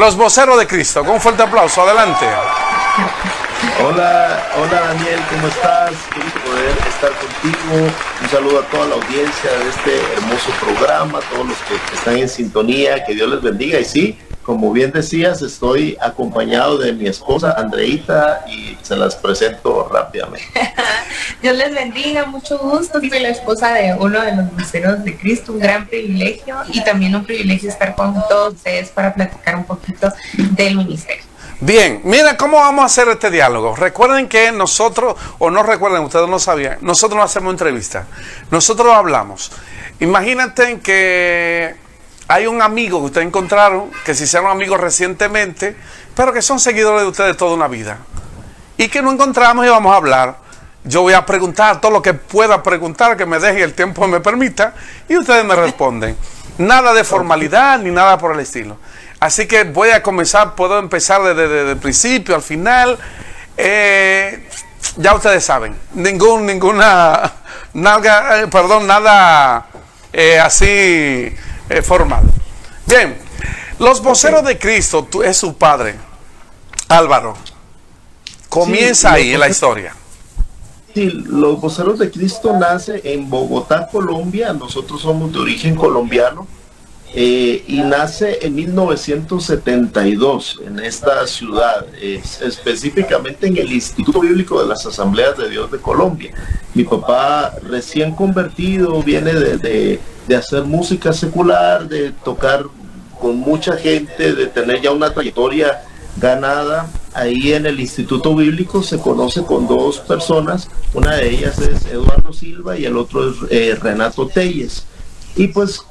Los Voceros de Cristo. Con un fuerte aplauso, adelante. Hola, hola Daniel, ¿cómo estás? Qué gusto poder estar contigo. Un saludo a toda la audiencia de este hermoso programa, a todos los que están en sintonía, que Dios les bendiga. Y sí, como bien decías, estoy acompañado de mi esposa Andreita y se las presento rápidamente. Dios les bendiga, mucho gusto. Soy la esposa de uno de los Voceros de Cristo, un gran privilegio y también un privilegio estar con todos ustedes para platicar un poquito del ministerio. Bien, mira cómo vamos a hacer este diálogo. Recuerden que nosotros, o no recuerden, ustedes no sabían, nosotros no hacemos entrevistas, nosotros hablamos. Imagínate que hay un amigo que ustedes encontraron, que se hicieron amigos recientemente, pero que son seguidores de ustedes toda una vida, y que no encontramos y vamos a hablar. Yo voy a preguntar todo lo que pueda preguntar, que me deje el tiempo me permita, y ustedes me responden. Nada de formalidad ni nada por el estilo. Así que voy a comenzar, puedo empezar desde el principio al final. Ya ustedes saben, nada así formal. Bien, los Voceros de Cristo es su padre, Álvaro. Comienza ahí en la historia. Sí, los Voceros de Cristo nace en Bogotá, Colombia. Nosotros somos de origen colombiano. Y nace en 1972 en esta ciudad, específicamente en el Instituto Bíblico de las Asambleas de Dios de Colombia. Mi papá, recién convertido, viene de hacer música secular, de tocar con mucha gente, de tener ya una trayectoria ganada. Ahí en el Instituto Bíblico se conoce con dos personas, una de ellas es Eduardo Silva y el otro es Renato Telles. Y pues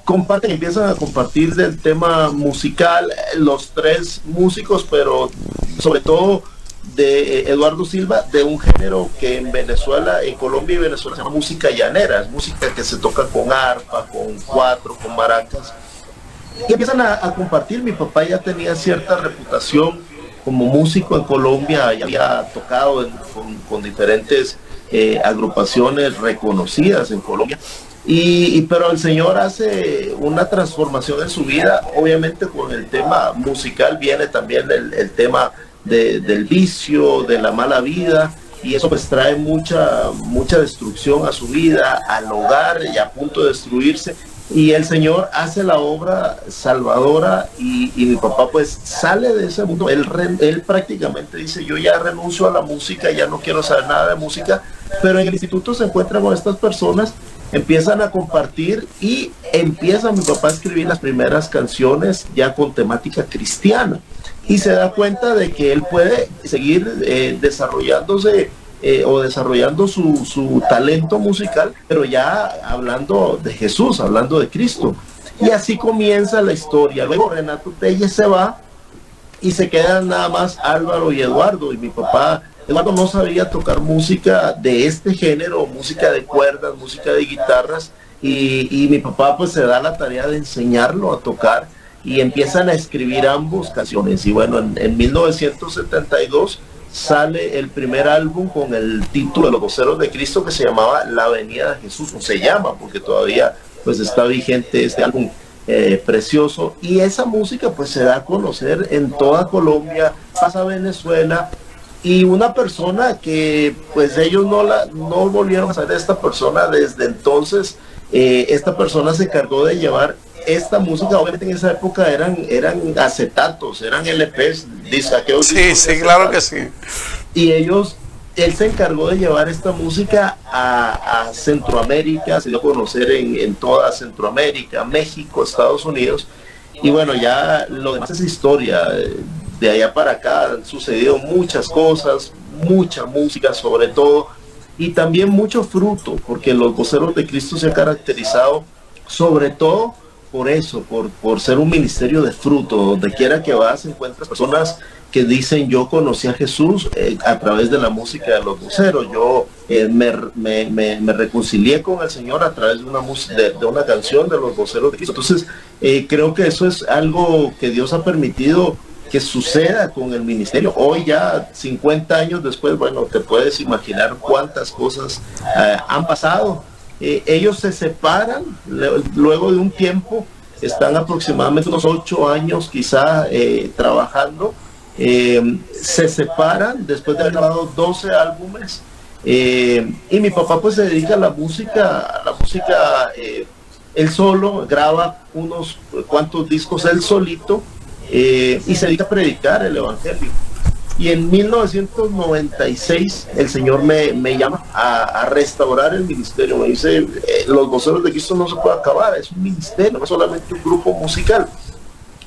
empiezan a compartir del tema musical, los tres músicos, pero sobre todo de Eduardo Silva, de un género que en Venezuela, en Colombia y Venezuela se llama música llanera, es música que se toca con arpa, con cuatro, con maracas. Y empiezan a compartir. Mi papá ya tenía cierta reputación como músico en Colombia, ya había tocado con diferentes agrupaciones reconocidas en Colombia. Pero el Señor hace una transformación en su vida. Obviamente con el tema musical viene también el tema del vicio, de la mala vida, y eso pues trae mucha destrucción a su vida, al hogar, y a punto de destruirse. Y el Señor hace la obra salvadora y mi papá pues sale de ese mundo. Él prácticamente dice: yo ya renuncio a la música, ya no quiero saber nada de música. Pero en el instituto se encuentra con estas personas, empiezan a compartir y empieza mi papá a escribir las primeras canciones ya con temática cristiana. Y se da cuenta de que él puede seguir desarrollándose o desarrollando su talento musical, pero ya hablando de Jesús, hablando de Cristo. Y así comienza la historia. Luego Renato Telles se va y se quedan nada más Álvaro y Eduardo. Y mi papá, Eduardo, no sabía tocar música de este género, música de cuerdas, música de guitarras. Y mi papá pues se da la tarea de enseñarlo a tocar y empiezan a escribir ambos canciones. Y bueno, en 1972 sale el primer álbum con el título de Los Voceros de Cristo, que se llamaba La Venida de Jesús, o se llama porque todavía pues está vigente este álbum precioso. Y esa música pues se da a conocer en toda Colombia, pasa a Venezuela, y una persona que pues ellos no volvieron a saber de esta persona desde entonces. Esta persona se encargó de llevar esta música. Obviamente en esa época eran acetatos, eran LPs, sí, claro que sí. Y él se encargó de llevar esta música a Centroamérica, se dio a conocer en toda Centroamérica, México, Estados Unidos. Y bueno, ya lo demás es historia. De allá para acá han sucedido muchas cosas, mucha música sobre todo, y también mucho fruto, porque los Voceros de Cristo se han caracterizado sobre todo por eso, por ser un ministerio de fruto. Donde quiera que vas encuentras personas que dicen: yo conocí a Jesús a través de la música de los Voceros, yo me reconcilié con el Señor a través de una canción de los Voceros de Cristo. Entonces creo que eso es algo que Dios ha permitido que suceda con el ministerio. Hoy ya 50 años después, bueno, te puedes imaginar cuántas cosas han pasado. Ellos se separan luego de un tiempo, están aproximadamente unos 8 años quizá trabajando. Se separan después de haber grabado 12 álbumes. Y mi papá pues se dedica a la música, él solo graba unos cuantos discos él solito, y se dedica a predicar el evangelio. Y en 1996 el Señor me llama a restaurar el ministerio. Me dice, los Voceros de Cristo no se puede acabar, es un ministerio, no es solamente un grupo musical.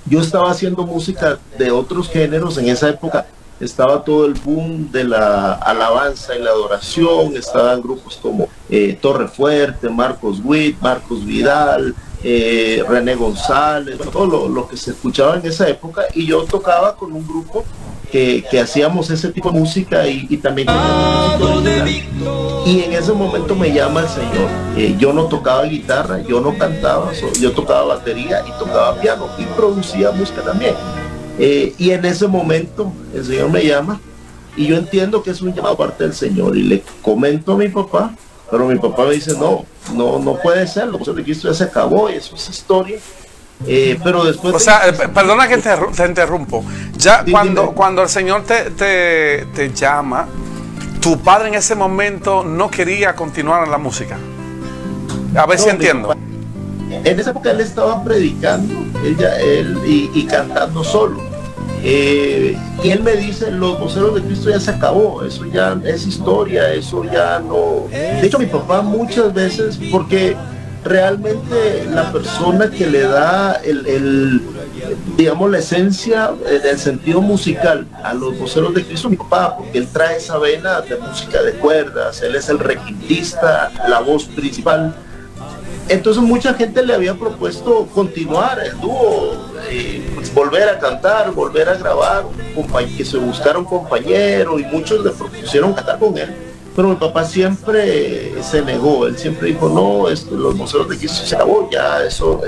Yo estaba haciendo música de otros géneros en esa época. Estaba todo el boom de la alabanza y la adoración, estaban grupos como Torre Fuerte, Marcos Witt, Marcos Vidal, René González, bueno, todo lo que se escuchaba en esa época, y yo tocaba con un grupo que hacíamos ese tipo de música y también música. Y en ese momento me llama el Señor. Yo no tocaba guitarra, yo no cantaba, yo tocaba batería y tocaba piano y producía música también. Y en ese momento el Señor me llama y yo entiendo que es un llamado parte del Señor, y le comento a mi papá, pero mi papá me dice, no puede ser, lo de Cristo ya se acabó y eso es historia. Pero después... O sea, perdona que te interrumpo. Ya cuando el Señor te llama, tu padre en ese momento no quería continuar en la música. A ver si entiendo. En esa época él estaba predicando, él y cantando solo. Y él me dice, los Voceros de Cristo ya se acabó, eso ya es historia, eso ya no... De hecho, mi papá muchas veces, porque realmente la persona que le da digamos, la esencia del sentido musical a los Voceros de Cristo, mi papá, porque él trae esa vena de música de cuerdas, él es el requintista, la voz principal. Entonces mucha gente le había propuesto continuar el dúo, pues volver a cantar, volver a grabar, que se buscara un compañero, y muchos le propusieron cantar con él, pero mi papá siempre se negó. Él siempre dijo, no, los Voceros de Cristo se acabó, ya eso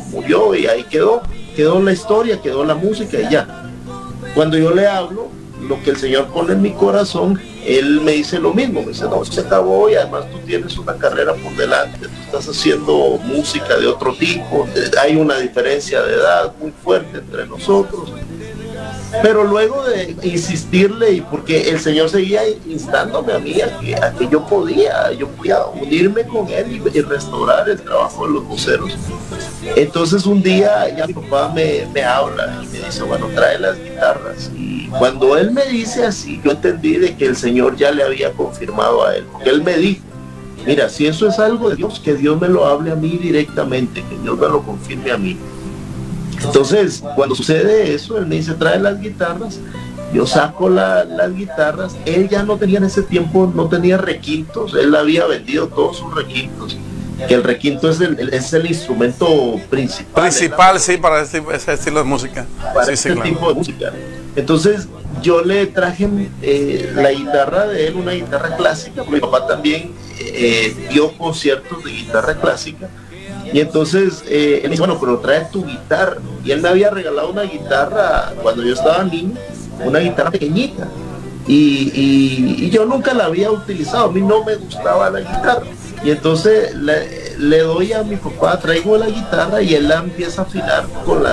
murió, y ahí quedó la historia, quedó la música y ya. Cuando yo le hablo, lo que el Señor pone en mi corazón, él me dice lo mismo, me dice, no, eso se acabó, y además tú tienes una carrera por delante, tú estás haciendo música de otro tipo, hay una diferencia de edad muy fuerte entre nosotros. Pero luego de insistirle, y porque el Señor seguía instándome a mí a que yo podía unirme con él y restaurar el trabajo de los voceros. Entonces un día ya mi papá me habla y me dice, bueno, trae las guitarras. Y cuando él me dice así, yo entendí de que el Señor ya le había confirmado a él, porque él me dijo, mira, si eso es algo de Dios, que Dios me lo hable a mí directamente, que Dios me lo confirme a mí. Entonces, cuando sucede eso, él me dice, trae las guitarras, yo saco las guitarras. Él ya no tenía en ese tiempo, no tenía requintos, él había vendido todos sus requintos, que el requinto es el instrumento principal. Sí, para ese estilo de música. Para sí, claro. Tipo de música. Entonces, yo le traje la guitarra de él, una guitarra clásica, porque mi papá también dio conciertos de guitarra clásica. Y entonces él me dice, bueno, pero trae tu guitarra. Y él me había regalado una guitarra cuando yo estaba niño, una guitarra pequeñita. Y yo nunca la había utilizado, a mí no me gustaba la guitarra. Y entonces le doy a mi papá, traigo la guitarra, y él la empieza a afinar con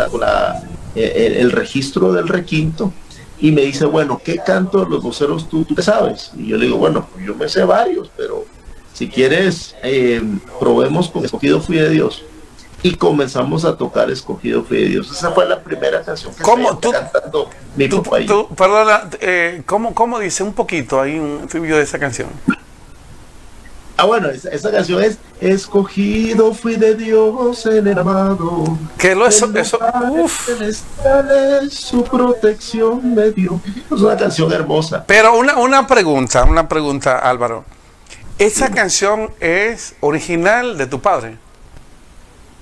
el registro del requinto. Y me dice, bueno, ¿qué canto de los voceros tú te sabes? Y yo le digo, bueno, yo me sé varios, pero si quieres, probemos con Escogido Fui de Dios. Y comenzamos a tocar Escogido Fui de Dios. Esa fue la primera canción que cantando mi papá. Perdona, ¿cómo dice un poquito ahí un trivio de esa canción? Bueno, esa canción es Escogido fui de Dios en el amado. Que su protección me dio. Es una canción hermosa. Pero una pregunta, Álvaro. ¿Esa canción es original de tu padre?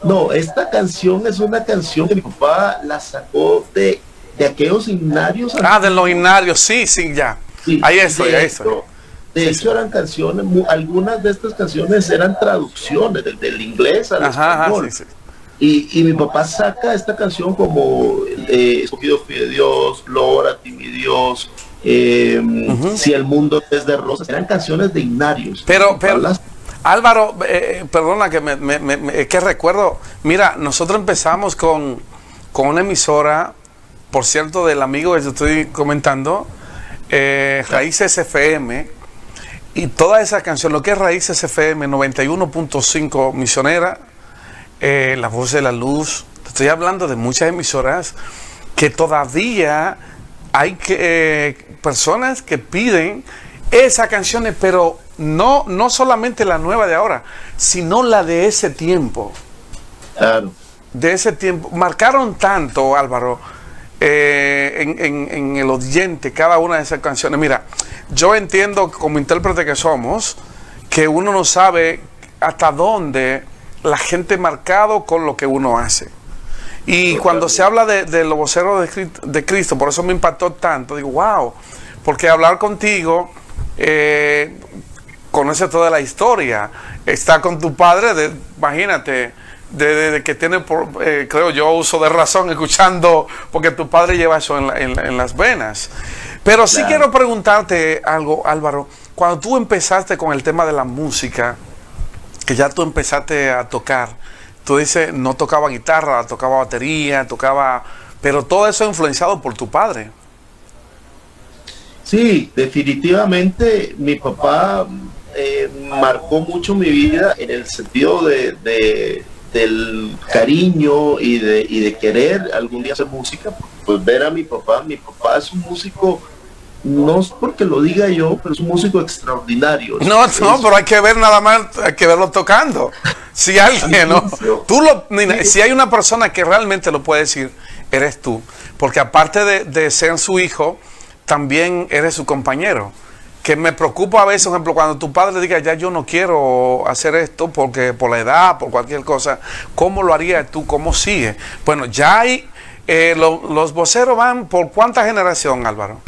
No, esta canción es una canción que mi papá la sacó de aquellos himnarios. De los himnarios, sí, ya. Sí, ahí estoy. De hecho, eran canciones, algunas de estas canciones eran traducciones del inglés al español. Y mi papá saca esta canción como Escogido Fui de Dios, Gloria a ti mi Dios, Si el mundo es de rosas. Eran canciones de himnarios. Pero Álvaro, perdona que recuerdo, mira, nosotros empezamos con una emisora, por cierto, del amigo que te estoy comentando, Raíces FM, y toda esa canción, lo que es Raíces FM, 91.5 Misionera, La Voz de la Luz, te estoy hablando de muchas emisoras que todavía hay personas que piden esas canciones, pero no solamente la nueva de ahora, sino la de ese tiempo. Claro. De ese tiempo. Marcaron tanto, Álvaro, en el oyente cada una de esas canciones. Mira, yo entiendo como intérprete que somos, que uno no sabe hasta dónde la gente marcado con lo que uno hace. Y cuando se habla de los voceros de Cristo, por eso me impactó tanto, digo, wow, porque hablar contigo, conoce toda la historia, está con tu padre, imagínate, de que tiene, creo yo, uso de razón escuchando, porque tu padre lleva eso en las venas. Pero sí quiero preguntarte algo, Álvaro, cuando tú empezaste con el tema de la música, que ya tú empezaste a tocar, tú dices, no tocaba guitarra, tocaba batería, pero todo eso influenciado por tu padre. Sí, definitivamente mi papá marcó mucho mi vida en el sentido del cariño y de querer algún día hacer música. Pues ver a mi papá es un músico, no es porque lo diga yo, pero es un músico extraordinario. No, pero hay que ver nada más, hay que verlo tocando. Si alguien, ¿no? Si hay una persona que realmente lo puede decir, eres tú. Porque aparte de ser su hijo, también eres su compañero. Que me preocupa a veces, por ejemplo, cuando tu padre diga, ya yo no quiero hacer esto porque por la edad, por cualquier cosa, ¿cómo lo harías tú? ¿Cómo sigue? Bueno, ya hay, los voceros van por ¿cuánta generación, Álvaro?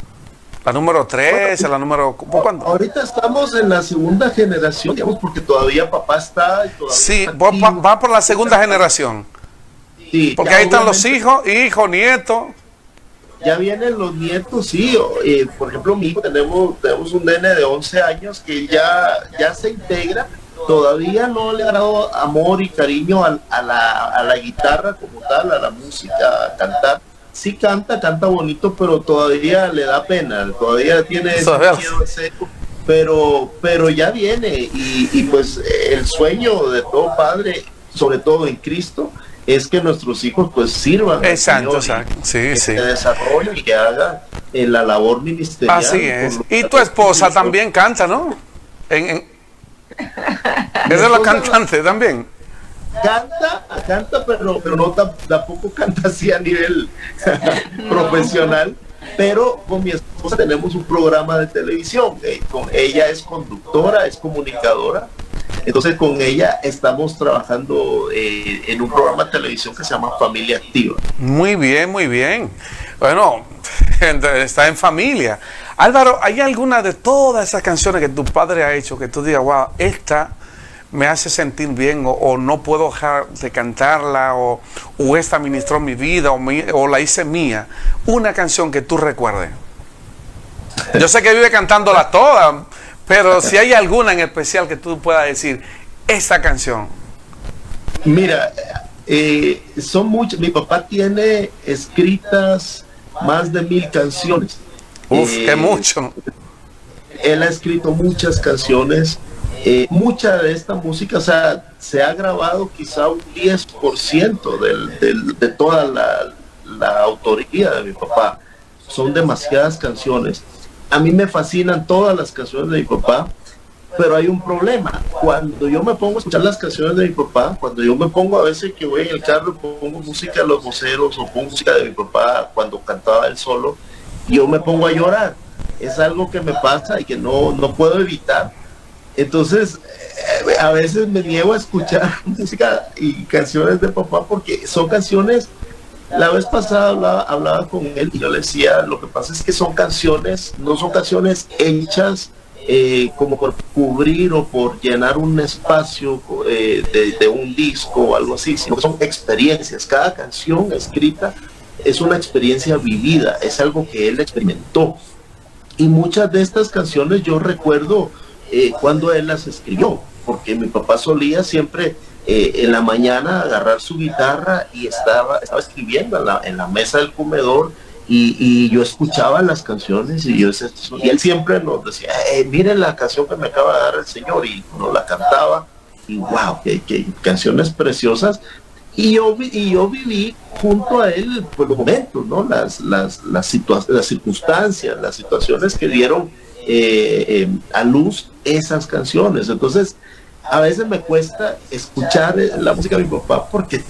La número 3, la número... ¿cuándo? Ahorita estamos en la segunda generación, digamos, porque todavía papá está... Sí, va por la segunda generación. Sí, porque ahí están los hijos, nietos. Ya vienen los nietos, sí. Por ejemplo, mi hijo, tenemos un nene de 11 años que ya se integra. Todavía no le ha dado amor y cariño a la guitarra como tal, a la música, a cantar. Sí canta bonito, pero todavía le da pena, todavía tiene ese miedo seco, pero ya viene y pues el sueño de todo padre, sobre todo en Cristo, es que nuestros hijos pues sirvan. Exacto. Que se desarrollen y que hagan la labor ministerial. Así es. Y tu esposa también canta, ¿no? Es de la cantante también. Canta, pero no tampoco canta así a nivel profesional. Pero con mi esposa tenemos un programa de televisión. Ella es conductora, es comunicadora. Entonces con ella estamos trabajando en un programa de televisión que se llama Familia Activa. Muy bien, muy bien. Bueno, está en familia. Álvaro, ¿hay alguna de todas esas canciones que tu padre ha hecho que tú digas, wow, esta me hace sentir bien, o no puedo dejar de cantarla, o esta ministró mi vida, o la hice mía? Una canción que tú recuerdes. Yo sé que vive cantándola toda, pero si hay alguna en especial que tú puedas decir, esta canción. Mira, son muchas. Mi papá tiene escritas más de 1000 canciones. Qué mucho. Él ha escrito muchas canciones. Mucha de esta música, o sea, se ha grabado quizá un 10% de toda la autoría de mi papá. Son demasiadas canciones. A mí me fascinan todas las canciones de mi papá, pero hay un problema. Cuando yo me pongo a escuchar las canciones de mi papá, cuando yo me pongo, a veces que voy en el carro, pongo música de los voceros o pongo música de mi papá cuando cantaba él solo, yo me pongo a llorar. Es algo que me pasa y que no puedo evitar. Entonces, a veces me niego a escuchar música y canciones de papá porque son canciones. La vez pasada hablaba con él y yo le decía, lo que pasa es que son canciones, no son canciones hechas como por cubrir o por llenar un espacio de un disco o algo así, sino que son experiencias. Cada canción escrita es una experiencia vivida, es algo que él experimentó. Y muchas de estas canciones yo recuerdo cuando él las escribió. porque mi papá solía siempre en la mañana agarrar su guitarra y estaba escribiendo en la mesa del comedor, y yo escuchaba las canciones y y él siempre nos decía, miren la canción que me acaba de dar el Señor, y nos la cantaba, y wow, qué canciones preciosas. Y yo viví junto a él pues, los momentos, ¿no? Las circunstancias, las situaciones que dieron a luz esas canciones. Entonces, a veces me cuesta escuchar la música de mi papá porque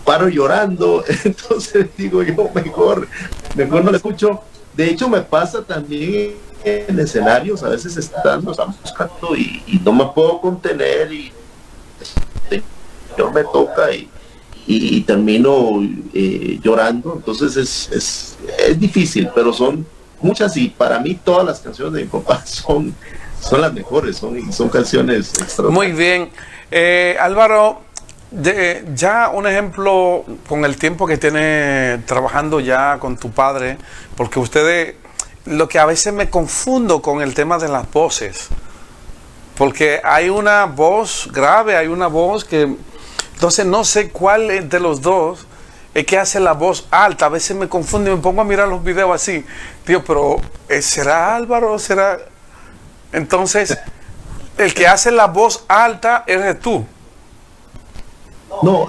paro llorando, entonces digo yo, mejor no la escucho. De hecho, me pasa también en escenarios, a veces estamos buscando y no me puedo contener, y yo me toca y termino llorando. Entonces es difícil, pero son muchas, y para mí todas las canciones de mi papá son las mejores, son canciones extraordinarias. Muy bien. Álvaro, ya un ejemplo con el tiempo que tiene trabajando ya con tu padre, porque ustedes, lo que a veces me confundo con el tema de las voces, porque hay una voz grave, hay una voz que, entonces no sé cuál de los dos es que hace la voz alta. A veces me confundo y me pongo a mirar los videos así, tío, pero ¿será Álvaro o será? Entonces, el que hace la voz alta eres tú. No,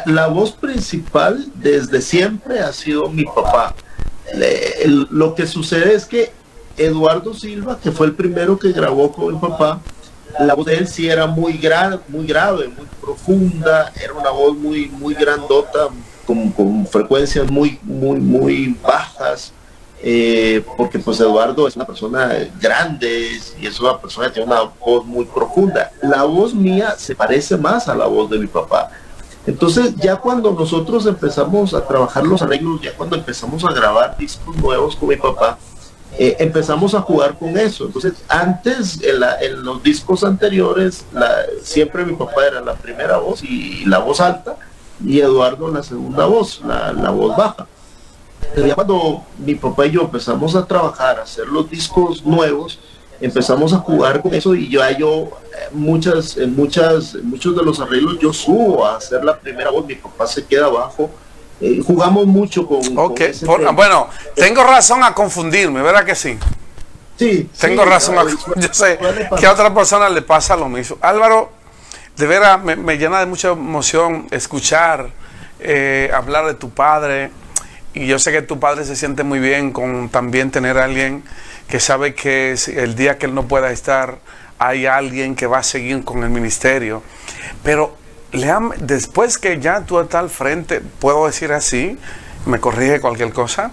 la voz principal desde siempre ha sido mi papá. Lo que sucede es que Eduardo Silva, que fue el primero que grabó con mi papá, la voz de él sí era muy grave, muy profunda, era una voz muy grandota, con frecuencias muy bajas. Porque pues Eduardo es una persona grande y es una persona que tiene una voz muy profunda. La voz mía se parece más a la voz de mi papá. Entonces ya cuando nosotros empezamos a trabajar los arreglos, ya cuando empezamos a grabar discos nuevos con mi papá, empezamos a jugar con eso. Entonces antes, en los discos anteriores, siempre mi papá era la primera voz y la voz alta, y Eduardo la segunda voz, la voz baja. Pero ya cuando mi papá y yo empezamos a trabajar, a hacer los discos nuevos, empezamos a jugar con eso, y muchos de los arreglos yo subo a hacer la primera voz, mi papá se queda abajo. Jugamos mucho con ese tema. Bueno, tengo razón a confundirme, ¿verdad que sí? Sí. Tengo razón yo sé que a otra persona le pasa lo mismo. Álvaro, de veras me llena de mucha emoción escuchar hablar de tu padre. Y yo sé que tu padre se siente muy bien con también tener a alguien que sabe que el día que él no pueda estar, hay alguien que va a seguir con el ministerio. Pero después que ya tú estás al frente, puedo decir así, me corrige cualquier cosa,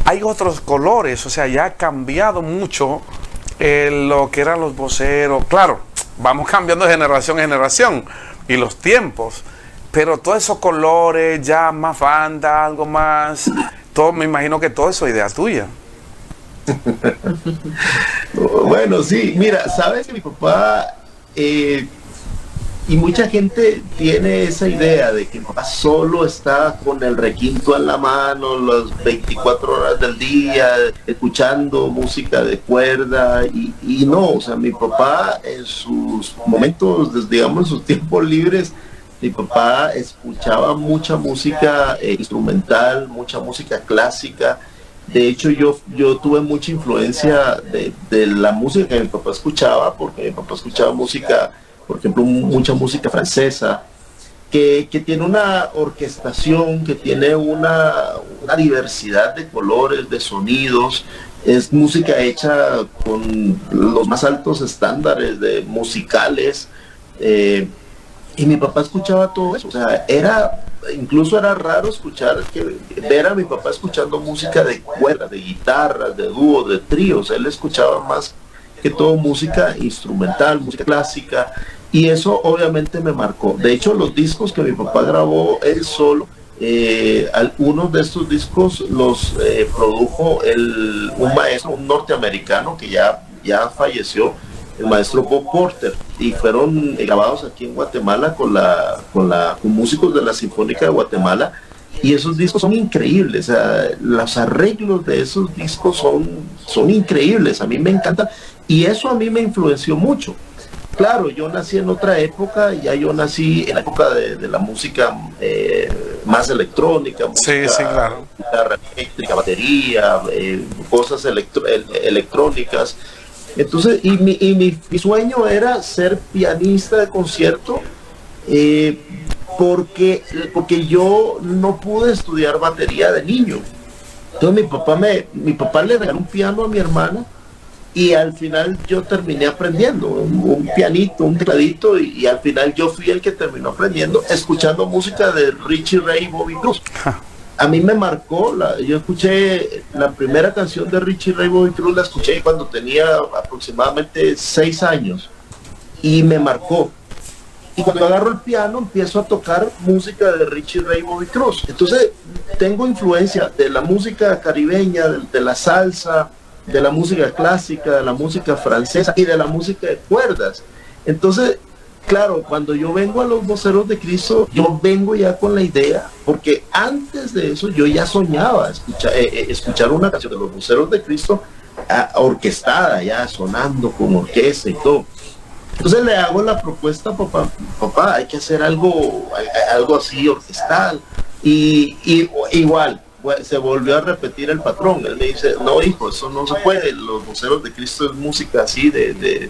hay otros colores, o sea, ya ha cambiado mucho lo que eran los voceros. Claro, vamos cambiando de generación en generación y los tiempos. Pero todos esos colores, ya más banda, algo más, todo, me imagino que todo eso es idea tuya. Bueno, sí, mira, sabes que mi papá, y mucha gente tiene esa idea de que mi papá solo está con el requinto en la mano las 24 horas del día, escuchando música de cuerda, y no, o sea, mi papá en sus momentos, digamos, en sus tiempos libres, mi papá escuchaba mucha música instrumental, mucha música clásica. De hecho, yo tuve mucha influencia de la música que mi papá escuchaba, porque mi papá escuchaba música, por ejemplo, mucha música francesa, que tiene una orquestación, que tiene una diversidad de colores, de sonidos. Es música hecha con los más altos estándares musicales. Y mi papá escuchaba todo eso, o sea, incluso era raro ver a mi papá escuchando música de cuerda, de guitarras, de dúos, de tríos. Él escuchaba más que todo música instrumental, música clásica, y eso obviamente me marcó. De hecho, los discos que mi papá grabó él solo, algunos de estos discos los produjo un maestro, un norteamericano que ya falleció, el maestro Bob Porter, y fueron grabados aquí en Guatemala con músicos de la Sinfónica de Guatemala, y esos discos son increíbles. O sea, los arreglos de esos discos son increíbles, a mí me encantan, y eso a mí me influenció mucho. Claro, yo nací en otra época, ya yo nací en la época de la música más electrónica, música, Sí, claro. guitarra eléctrica, batería, cosas electrónicas. Entonces, mi sueño era ser pianista de concierto, eh, porque yo no pude estudiar batería de niño. Entonces mi papá le regaló un piano a mi hermana y al final yo terminé aprendiendo un pianito, un tecladito y al final yo fui el que terminó aprendiendo escuchando música de Richie Ray y Bobby Cruz. A mí me marcó, yo escuché la primera canción de Richie Ray y Bobby Cruz, la escuché cuando tenía aproximadamente 6 años y me marcó. Y cuando agarro el piano empiezo a tocar música de Richie Ray y Bobby Cruz. Entonces tengo influencia de la música caribeña, de la salsa, de la música clásica, de la música francesa y de la música de cuerdas. Entonces, claro, cuando yo vengo a los Voceros de Cristo, yo vengo ya con la idea, porque antes de eso yo ya soñaba escuchar una canción de los Voceros de Cristo orquestada, ya sonando con orquesta y todo. Entonces le hago la propuesta a papá, hay que hacer algo así orquestal. Y igual, se volvió a repetir el patrón. Él me dice, no hijo, eso no se puede, los Voceros de Cristo es música así de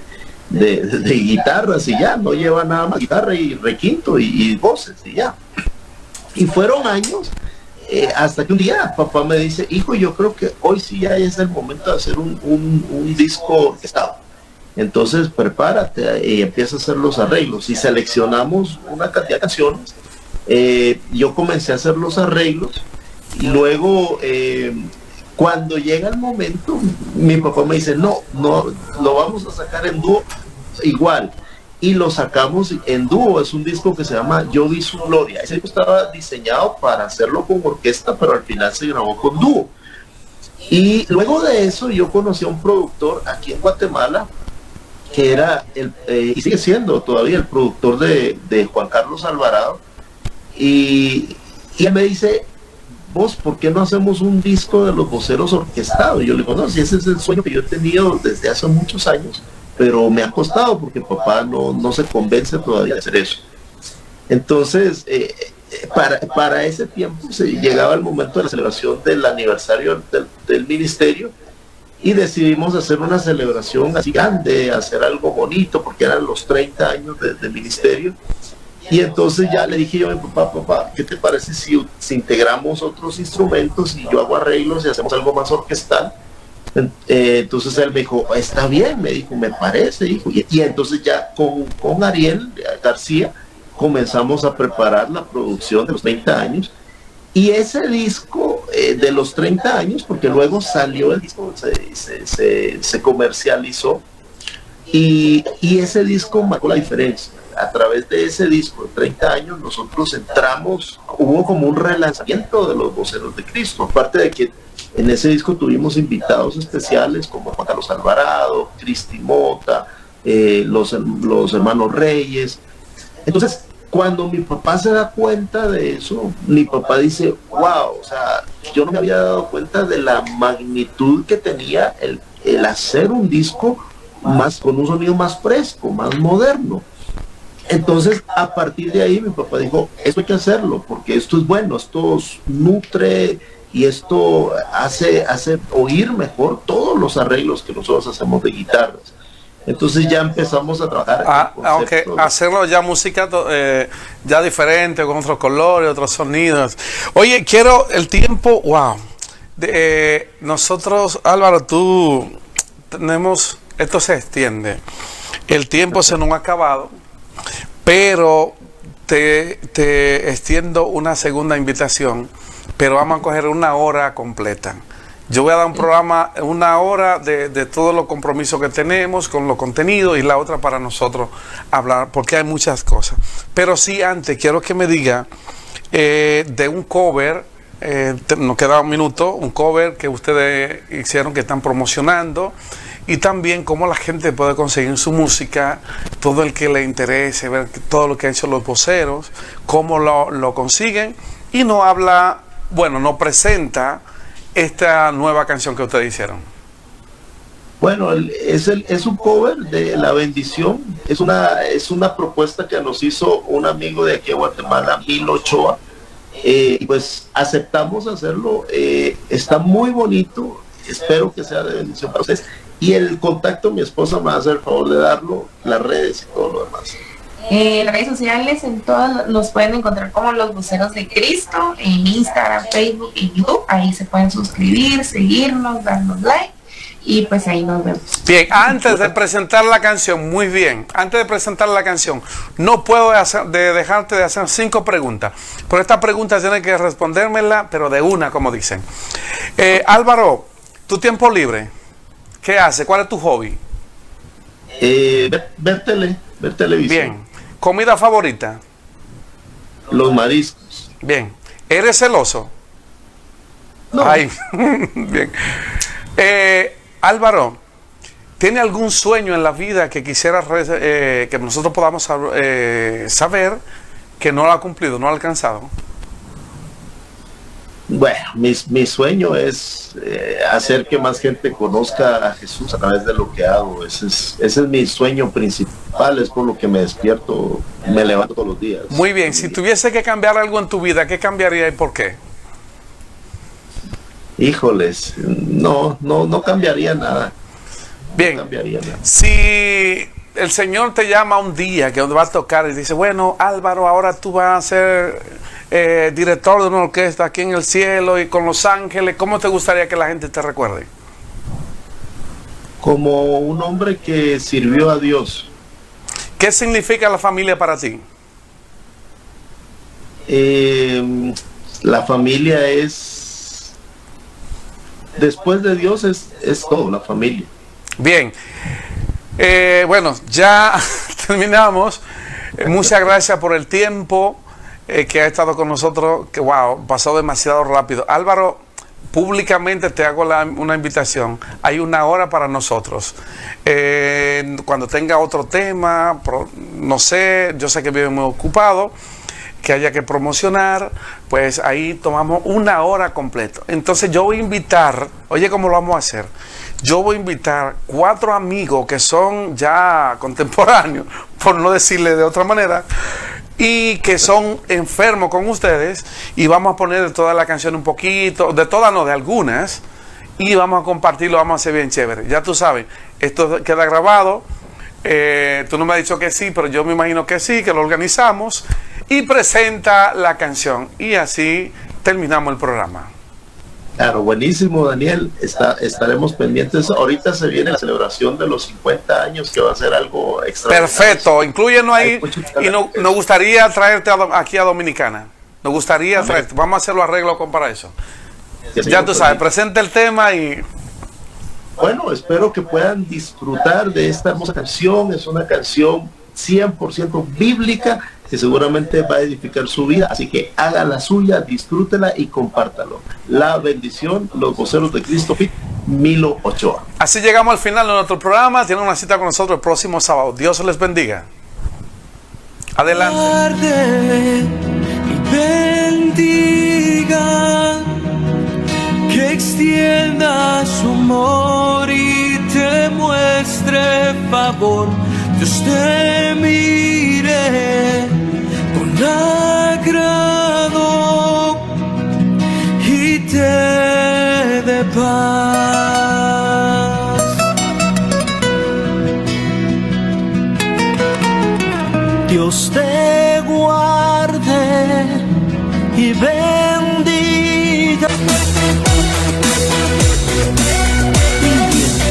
guitarras y ya, no lleva nada más guitarra y requinto y voces y ya. Y fueron años hasta que un día papá me dice, hijo, yo creo que hoy sí ya es el momento de hacer un disco orquestado. Entonces prepárate y empieza a hacer los arreglos y seleccionamos una cantidad de canciones. Yo comencé a hacer los arreglos y luego cuando llega el momento mi papá me dice no lo vamos a sacar en dúo igual y lo sacamos en dúo. Es un disco que se llama Yo Vi Su Gloria. Ese disco estaba diseñado para hacerlo con orquesta, pero al final se grabó con dúo. Y luego de eso yo conocí a un productor aquí en Guatemala que era y sigue siendo todavía el productor de Juan Carlos Alvarado, y él me dice, vos, ¿por qué no hacemos un disco de los Voceros orquestado? Y yo le digo, no, si ese es el sueño que yo he tenido desde hace muchos años, pero me ha costado porque papá no se convence todavía de hacer eso. Entonces, para ese tiempo llegaba el momento de la celebración del aniversario del ministerio, y decidimos hacer una celebración así grande, hacer algo bonito, porque eran los 30 años del ministerio. Y entonces ya le dije yo a mi papá, ¿qué te parece si integramos otros instrumentos y yo hago arreglos y hacemos algo más orquestal? Entonces él me dijo, está bien, me dijo, me parece, hijo. Y entonces ya con Ariel García comenzamos a preparar la producción de los 30 años. Y ese disco de los 30 años, porque luego salió el disco, se comercializó, y ese disco marcó la diferencia. A través de ese disco de 30 años nosotros entramos, hubo como un relanzamiento de los Voceros de Cristo, aparte de que en ese disco tuvimos invitados especiales como Juan Carlos Alvarado, Cristi Mota, los hermanos Reyes. Entonces, cuando mi papá se da cuenta de eso, mi papá dice, wow, o sea, yo no me había dado cuenta de la magnitud que tenía el hacer un disco más con un sonido más fresco, más moderno. Entonces, a partir de ahí, mi papá dijo, esto hay que hacerlo, porque esto es bueno, esto nutre y esto hace oír mejor todos los arreglos que nosotros hacemos de guitarras. Entonces ya empezamos a trabajar. Aunque hacerlo ya música ya diferente, con otros colores, otros sonidos. Oye, quiero el tiempo, wow. Nosotros, Álvaro, esto se extiende. El tiempo se nos ha acabado, pero te extiendo una segunda invitación, pero vamos a coger una hora completa. Yo voy a dar un programa, una hora de todos los compromisos que tenemos con los contenidos y la otra para nosotros hablar, porque hay muchas cosas. Pero sí, antes quiero que me diga de un cover, nos queda un minuto, un cover que ustedes hicieron, que están promocionando, y también cómo la gente puede conseguir su música, todo el que le interese, ver todo lo que han hecho los voceros, cómo lo consiguen, y nos habla, bueno, nos presenta esta nueva canción que ustedes hicieron. Bueno, es un cover de La Bendición es una propuesta que nos hizo un amigo de aquí a Guatemala, Milo Ochoa, y pues aceptamos hacerlo. Está muy bonito, espero que sea de bendición para ustedes. Y el contacto, mi esposa me va a hacer el favor de darlo, las redes y todo lo demás. Redes sociales, en todas nos pueden encontrar como Los Voceros de Cristo, en Instagram, Facebook y YouTube. Ahí se pueden suscribir, seguirnos, darnos like y pues ahí nos vemos. Bien, antes de presentar la canción, muy bien, antes de presentar la canción, no puedo dejarte de hacer 5 preguntas. Por estas preguntas tienes que respondérmela, pero de una, como dicen. Álvaro, tu tiempo libre, ¿qué haces? ¿Cuál es tu hobby? Ver televisión. Bien. ¿Comida favorita? Los mariscos. Bien. ¿Eres celoso? No. Ay, bien. Álvaro, ¿tiene algún sueño en la vida que quisiera que nosotros podamos saber que no lo ha cumplido, no lo ha alcanzado? Bueno, mi sueño es hacer que más gente conozca a Jesús a través de lo que hago. Ese es mi sueño principal, es por lo que me despierto, me levanto todos los días. Muy bien, si tuviese que cambiar algo en tu vida, ¿qué cambiaría y por qué? Híjoles, no cambiaría nada. Bien, No cambiaría nada. si el Señor te llama un día que va a tocar y dice, bueno, Álvaro, ahora tú vas a ser director de una orquesta aquí en el cielo y con Los Ángeles, ¿cómo te gustaría que la gente te recuerde? Como un hombre que sirvió a Dios. ¿Qué significa la familia para ti? La familia es, después de Dios, es todo, la familia. Bien, bueno, ya terminamos. Muchas gracias por el tiempo que ha estado con nosotros, que wow, pasó demasiado rápido. Álvaro, públicamente te hago una invitación. Hay una hora para nosotros. Cuando tenga otro tema, no sé, yo sé que vive muy ocupado, que haya que promocionar, pues ahí tomamos una hora completa. Entonces yo voy a invitar, oye, ¿cómo lo vamos a hacer? Yo voy a invitar 4 amigos que son ya contemporáneos, por no decirle de otra manera, y que son enfermos con ustedes, y vamos a poner de toda la canción un poquito, de todas no, de algunas, y vamos a compartirlo, vamos a hacer bien chévere. Ya tú sabes, esto queda grabado, tú no me has dicho que sí, pero yo me imagino que sí, que lo organizamos, y presenta la canción, y así terminamos el programa. Claro, buenísimo, Daniel. Estaremos pendientes. Ahorita se viene la celebración de los 50 años, que va a ser algo extraordinario. Perfecto, inclúyenos ahí. Y nos gustaría traerte aquí a Dominicana. Nos gustaría traerte. Vamos a hacer los arreglos para eso. Ya tú sabes, presenta el tema y... Bueno, espero que puedan disfrutar de esta hermosa canción. Es una canción 100% bíblica que seguramente va a edificar su vida, así que haga la suya, disfrútela y compártalo. La bendición, Los Voceros de Cristo, Milo Ochoa. Así llegamos al final de nuestro programa. Tienen una cita con nosotros el próximo sábado. Dios les bendiga. Adelante. Y bendiga, que extienda su amor y te muestre favor. Dios te mire con agrado y te dé paz. Dios te guarde y bendiga.